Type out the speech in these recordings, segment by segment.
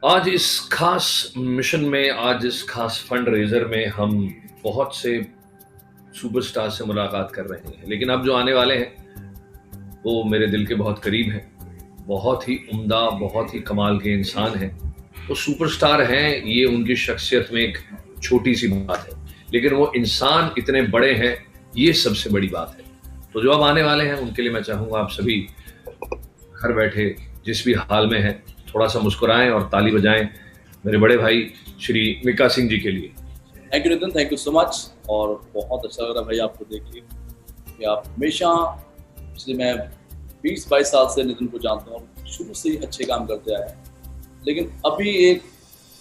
आज इस खास मिशन में, आज इस खास फंड रेजर में हम बहुत से सुपरस्टार से मुलाकात कर रहे हैं, लेकिन अब जो आने वाले हैं वो मेरे दिल के बहुत करीब हैं। बहुत ही उम्दा, बहुत ही कमाल के इंसान हैं। वो सुपरस्टार हैं, ये उनकी शख्सियत में एक छोटी सी बात है, लेकिन वो इंसान इतने बड़े हैं, ये सबसे बड़ी बात है। तो जो अब आने वाले हैं उनके लिए मैं चाहूँगा आप सभी घर बैठे जिस भी हाल में हैं थोड़ा सा मुस्कुराएं और ताली बजाएं मेरे बड़े भाई श्री मिक्का सिंह जी के लिए। Thank you Nitin, thank you so much. और बहुत अच्छा लग रहा भाई आपको देख के कि आप हमेशा, इसलिए मैं 20-22 साल से नितिन को जानता हूँ, शुरू से ही अच्छे काम करते आए हैं। लेकिन अभी एक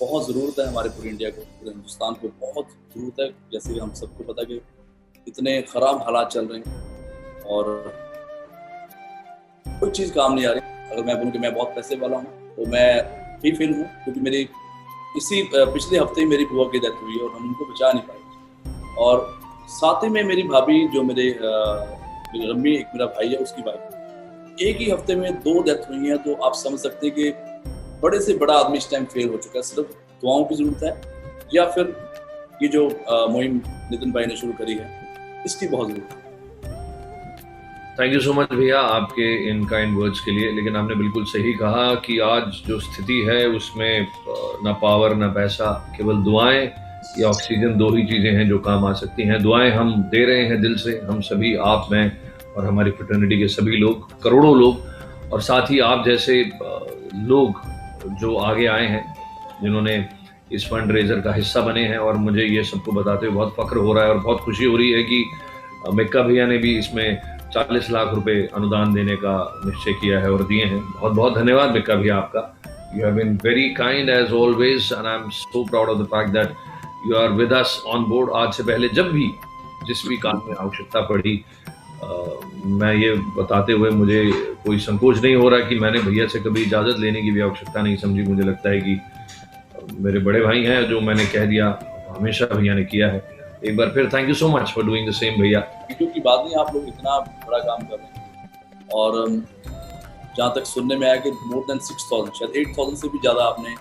बहुत ज़रूरत है हमारे पूरे इंडिया को, पूरे हिंदुस्तान को बहुत ज़रूरत है। जैसे कि हम सबको पता कि इतने ख़राब हालात चल रहे हैं और कोई चीज़ काम नहीं आ रही। अगर मैं बोलूँ कि मैं बहुत पैसे वाला हूँ तो मैं ही फेल हूँ, क्योंकि मेरी इसी पिछले हफ्ते ही मेरी बुआ की डेथ हुई है और हम उनको बचा नहीं पाए। और साथ ही में मेरी भाभी, जो मेरी रम्मी, एक मेरा भाई है, उसकी वाइफ, एक ही हफ्ते में 2 डेथ हुई हैं। तो आप समझ सकते हैं कि बड़े से बड़ा आदमी इस टाइम फेल हो चुका है। सिर्फ दुआओं की ज़रूरत है, या फिर ये जो मुहिम नितिन भाई ने शुरू करी है, इसकी बहुत ज़रूरत है। थैंक यू सो मच भैया आपके इन काइंड वर्ड्स के लिए। लेकिन आपने बिल्कुल सही कहा कि आज जो स्थिति है उसमें ना पावर ना पैसा, केवल दुआएं या ऑक्सीजन, दो ही चीज़ें हैं जो काम आ सकती हैं। दुआएं हम दे रहे हैं दिल से, हम सभी, आप, मैं और हमारी फ्रेटर्निटी के सभी लोग, करोड़ों लोग, और साथ ही आप जैसे लोग जो आगे आए हैं, जिन्होंने इस फंड रेजर का हिस्सा बने हैं। और मुझे ये सबको बताते हुए बहुत फक्र हो रहा है और बहुत खुशी हो रही है कि मिक्का भैया ने भी इसमें 40 लाख रुपए अनुदान देने का निश्चय किया है और दिए हैं। बहुत बहुत धन्यवाद मिक्का भैया आपका। You have been very kind as always and I am so proud of the fact that you are with us on board. आज से पहले जब भी जिस भी काम में आवश्यकता पड़ी, मैं ये बताते हुए मुझे कोई संकोच नहीं हो रहा कि मैंने भैया से कभी इजाज़त लेने की भी आवश्यकता नहीं समझी। मुझे लगता है कि मेरे बड़े भाई हैं, जो मैंने कह दिया हमेशा भैया ने किया है। एक बार फिर thank you so much for doing the same भैया। वीडियो की बात नहीं, आप लोग इतना बड़ा काम कर रहे हैं। और जहाँ तक सुनने में आया कि मोर देन 6000, शायद 8000 से भी ज़्यादा आपने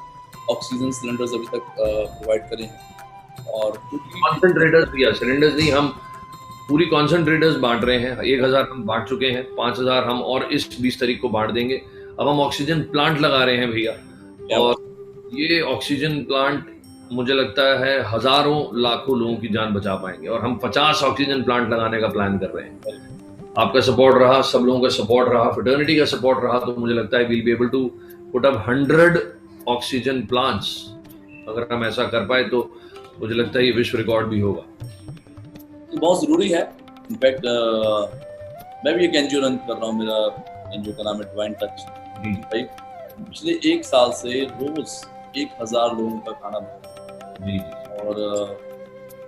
ऑक्सीजन सिलेंडर्स अभी तक प्रोवाइड करे हैं। और कॉन्सेंट्रेटर्स भैया, सिलेंडर्स नहीं, हम पूरी कॉन्सेंट्रेटर्स बांट रहे हैं। 1000 हम बांट चुके हैं, 5000 हम और इस 20 तारीख को बांट देंगे। अब हम ऑक्सीजन प्लांट लगा रहे हैं भैया, और ये ऑक्सीजन प्लांट मुझे लगता है हजारों लाखों लोगों की जान बचा पाएंगे। और हम 50 ऑक्सीजन प्लांट लगाने का प्लान कर रहे हैं। आपका सपोर्ट रहा, सब लोगों का सपोर्ट रहा, फ्रेटर्निटी का सपोर्ट रहा, तो मुझे लगता है we'll be able to put up 100 oxygen plants. अगर हम ऐसा कर पाए तो मुझे लगता है ये विश्व रिकॉर्ड भी होगा। तो बहुत ज़रूरी है। इनफैक्ट मैं भी एक एनजीओ रन कर रहा हूँ। मेरा एनजीओ का नाम है डिवाइन टच। भाई पिछले 1 साल से रोज 1000 लोगों का खाना बना जी। और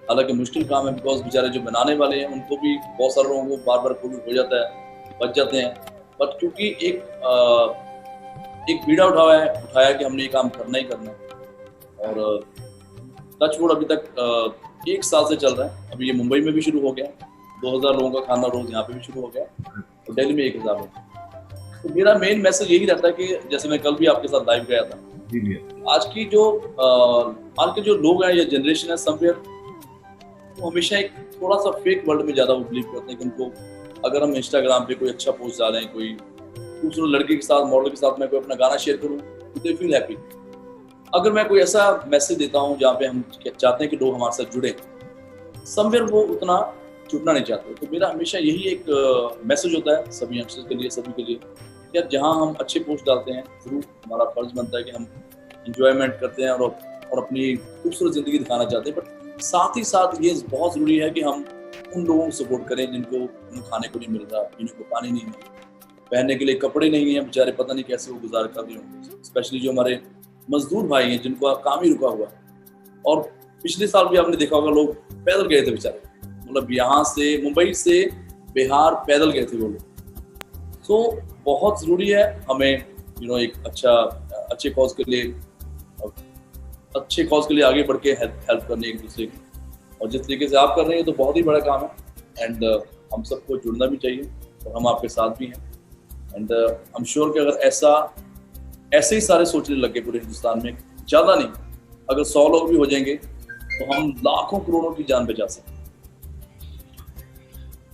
हालांकि मुश्किल काम है, बिकॉज बेचारे जो बनाने वाले हैं उनको भी बहुत सारे लोगों को बार बार कोविड हो जाता है, बच जाते हैं। बट क्योंकि एक बीड़ा उठाया कि हमने ये काम करना ही करना है। और टच वुड अभी तक 1 साल से चल रहा है। अभी ये मुंबई में भी शुरू हो गया, 2000 लोगों का खाना रोज यहाँ पे भी शुरू हो गया, और दिल्ली में 1000 लोग। तो मेरा मेन मैसेज यही रहता है कि जैसे मैं कल भी आपके साथ लाइव गया था, आज की जो आज के जो लोग हैं या जनरेशन है समवेयर, वो हमेशा एक थोड़ा सा फेक वर्ल्ड में ज़्यादा वो बिलीव करते हैं कि उनको अगर हम इंस्टाग्राम पे कोई अच्छा पोस्ट डालें, कोई दूसरे लड़के के साथ, मॉडल के साथ मैं कोई अपना गाना शेयर करूँ, तो दे फील हैप्पी। अगर मैं कोई ऐसा मैसेज देता हूँ जहाँ पे हम चाहते हैं कि लोग हमारे साथ जुड़े, समवेयर वो उतना जुड़ना नहीं चाहते। तो मेरा हमेशा यही एक मैसेज होता है सभी यंगस्टर्स के लिए, सभी के लिए, यार जहाँ हम अच्छे पोस्ट डालते हैं, जरूर हमारा फर्ज बनता है कि हम इंजॉयमेंट करते हैं और अपनी खूबसूरत ज़िंदगी दिखाना चाहते हैं। बट साथ ही साथ ये बहुत ज़रूरी है कि हम उन लोगों को सपोर्ट करें जिनको खाने को नहीं मिल रहा, जिनको पानी नहीं है, पहनने के लिए कपड़े नहीं हैं, बेचारे पता नहीं कैसे वो गुजार कर रहे होंगे। स्पेशली जो हमारे मजदूर भाई हैं जिनको काम ही रुका हुआ है। और पिछले साल भी आपने देखा होगा, लोग पैदल गए थे बेचारे, मतलब यहाँ से मुंबई से बिहार पैदल गए थे वो लोग। तो बहुत ज़रूरी है हमें एक अच्छे कॉज के लिए आगे बढ़ के हेल्प करने एक दूसरे की। और जिस तरीके से आप कर रहे हैं तो बहुत ही बड़ा काम है। एंड हम सबको जुड़ना भी चाहिए, और हम आपके साथ भी हैं। एंड आई एम श्योर कि अगर ऐसा ऐसे ही सारे सोचने लग गए पूरे हिंदुस्तान में, ज्यादा नहीं, अगर 100 लोग भी हो जाएंगे तो हम लाखों करोड़ों की जान बचा सकते हैं।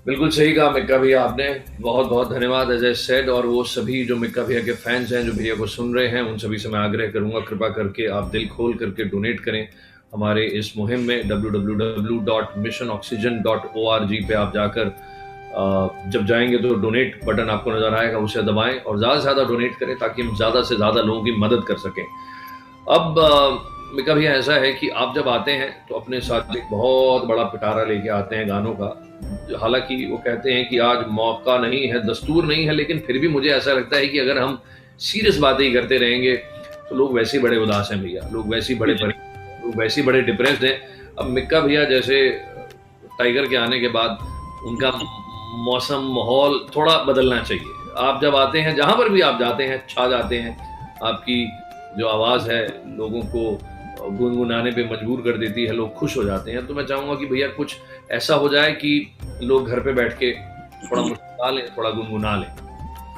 बिल्कुल सही कहा मिक्का भैया आपने, बहुत बहुत धन्यवाद एज ए सेड। और वो सभी जो मिक्का भैया के फैंस हैं, जो भैया को सुन रहे हैं, उन सभी से मैं आग्रह करूंगा, कृपा करके आप दिल खोल करके डोनेट करें हमारे इस मुहिम में। www.missionoxygen.org पे आप जाकर जब जाएंगे तो डोनेट बटन आपको नजर आएगा, उसे दबाएं और ज़्यादा से ज़्यादा डोनेट करें ताकि हम ज़्यादा से ज़्यादा लोगों की मदद कर सकें। अब मिक्का भैया ऐसा है कि आप जब आते हैं तो अपने साथ एक बहुत बड़ा पिटारा लेके आते हैं गानों का। हालांकि वो कहते हैं कि आज मौका नहीं है, दस्तूर नहीं है, लेकिन फिर भी मुझे ऐसा लगता है कि अगर हम सीरियस बातें ही करते रहेंगे तो लोग वैसे ही बड़े उदास हैं भैया, लोग वैसे ही बड़े डिप्रेस्ड हैं। अब मिक्का भैया जैसे टाइगर के आने के बाद उनका मौसम माहौल थोड़ा बदलना चाहिए। आप जब आते हैं, जहां पर भी आप जाते हैं, छा जाते हैं। आपकी जो आवाज़ है लोगों को गुनगुनाने पे मजबूर कर देती है, लोग खुश हो जाते हैं। तो मैं चाहूँगा कि भैया कुछ ऐसा हो जाए कि लोग घर पे बैठ के थोड़ा मुस्कुरा लें, थोड़ा गुनगुना लें।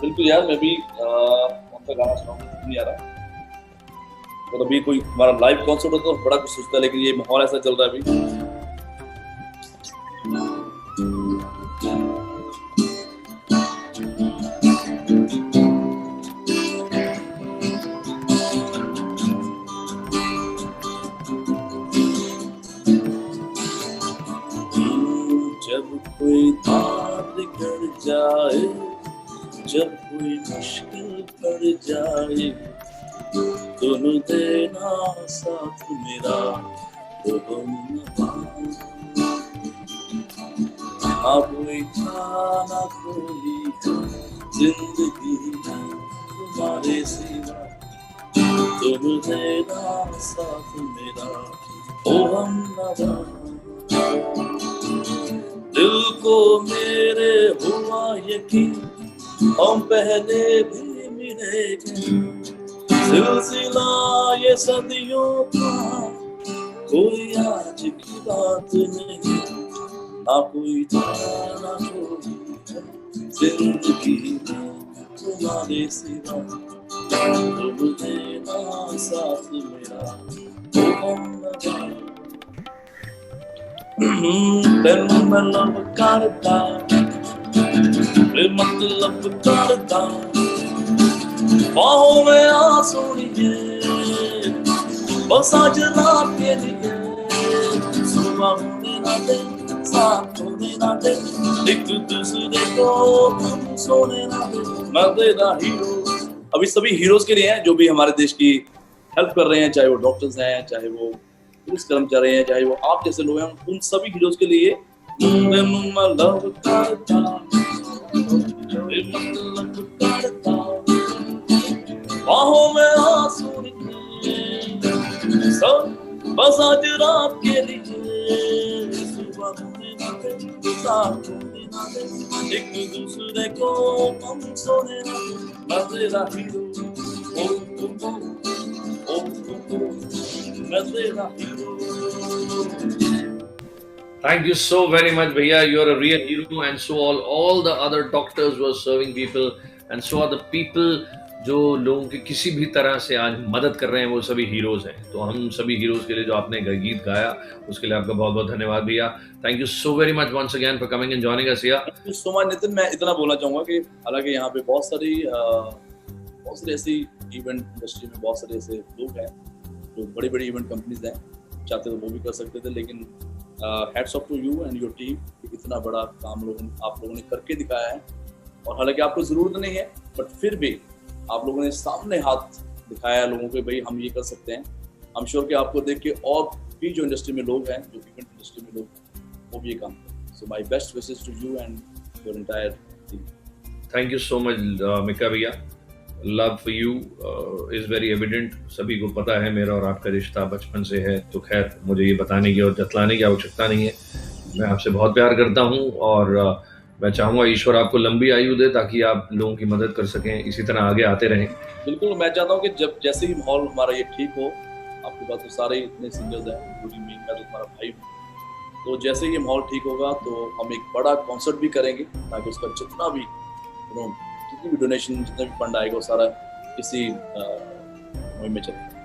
बिल्कुल यार, मैं भी कौन सा गाना सुनाऊँ नहीं आ रहा, और अभी कोई हमारा लाइव कॉन्सर्ट होता तो बड़ा कुछ सोचता है, लेकिन ये माहौल ऐसा चल रहा है अभी। जब कोई धार गिर जाए, जब कोई मुश्किल पड़ जाए, तुम देना साथ मेरा, अब कोई खाना कोई जिंदगी तुम्हारे सिवा, तुम देना साथ मेरा, ओ हम दिल को मेरे हुआ यकीन हम पहले भी मिलेंगे, सिलसिला ये सदियों का कोई आज की बात नहीं, ना कोई जाना कोई जिंदगी में तुम्हारे सिवा, तुम देना साथ मेरा, तेनू मैं लव करता, मतलब करता, बाहों में आ सोनिए, बस आज रात के लिए, सुबह होने ना दे, साथ होने ना दे, एक दूसरे को हम सोने ना दे, मैं तेरा हीरो। अभी सभी हीरोज के लिए हैं जो भी हमारे देश की हेल्प कर रहे हैं, चाहे वो डॉक्टर्स हैं, चाहे वो पुलिस कर्मचारी हैं, चाहे वो आप जैसे लोग हैं, उन सभी हीरोज के लिए बाहों में आंसू सब बस आज रात के लिए, सुबह होने ना दे, साथ होने ना दे, एक दूसरे को हम सोने ना दे, मैं तेरा हीरो, ओ मैं तेरा hero. Thank you so very much भैया, you are a real hero, and so all the other doctors were serving people, and so are the people जो लोगों की किसी भी तरह से आज मदद कर रहे हैं, वो सभी हीरोज हैं। तो हम सभी हीरोज के लिए जो आपने गीत गाया उसके लिए आपका बहुत बहुत धन्यवाद भैया। Thank you so very much once again for coming and joining us here. Thank you so much Nitin. मैं इतना बोलना चाहूंगा कि हालांकि यहाँ पे बहुत सारी ऐसी इवेंट इंडस्ट्री में बहुत सारे ऐसे लोग हैं जो बड़ी बड़ी इवेंट कंपनीज हैं, चाहते तो वो भी कर सकते थे, लेकिन hats off to you and your team, इतना बड़ा काम आप लोगों ने करके दिखाया है। और हालांकि आपको ज़रूरत नहीं है, बट फिर भी आप लोगों ने सामने हाथ दिखाया लोगों को, भाई हम ये कर सकते हैं। आई एम श्योर कि आपको देख के और भी जो इंडस्ट्री में लोग हैं, जो इवेंट इंडस्ट्री में लोग हैं, वो भी ये काम करें। So my best wishes to you and your entire team. Thank you so much Mikka भैया। Love for you is very evident. सभी को पता है मेरा और आपका रिश्ता बचपन से है, तो खैर मुझे ये बताने की और जतलाने की आवश्यकता नहीं है। मैं आपसे बहुत प्यार करता हूँ और मैं चाहूँगा ईश्वर आपको लंबी आयु दे ताकि आप लोगों की मदद कर सकें, इसी तरह आगे आते रहें। बिल्कुल, मैं चाहता हूँ कि जब जैसे ही माहौल हमारा ये ठीक हो, आपके पास तो सारे इतने सिंगर्स हैं, पूरी मीन का तो हमारा भाई, तो जैसे ही माहौल ठीक होगा तो हम एक बड़ा कॉन्सर्ट भी करेंगे ताकि उसका जितना भी जितनी भी डोनेशन, जितना भी फंड आएगा वो सारा किसी मुहिम में चलेंगे।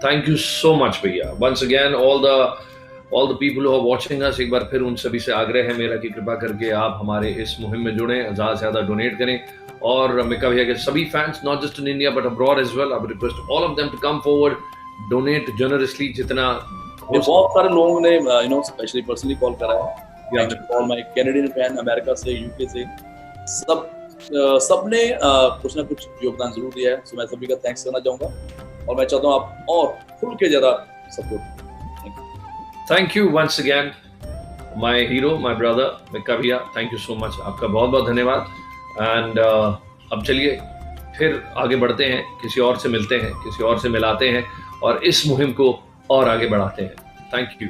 Thank you so much भैया. Once again all the people who are watching us, एक बार फिर उन सभी से आग्रह है मेरा कि कृपा करके आप हमारे इस मुहिम में जुड़ें, ज़्यादा से ज़्यादा डोनेट करें। और मिका भैया के सभी fans, not just in India but abroad as well, I would request all of them to come forward, donate generously जितना हो। बहुत सारे लोगों ने स्पेशली पर्सनली कॉल करा है, call my Canadian fan, America से, यूके से, सबने कुछ ना कुछ योगदान जरूर दिया है। सो मैं सभी का थैंक्स करना चाहूँगा और मैं चाहता हूँ आप और खुल के ज़्यादा support. Thank you once again, my hero, my brother, Mika भैया, thank you so much, आपका बहुत बहुत धन्यवाद। एंड अब चलिए फिर आगे बढ़ते हैं, किसी और से मिलते हैं, किसी और से मिलाते हैं और इस मुहिम को और आगे बढ़ाते हैं। Thank you.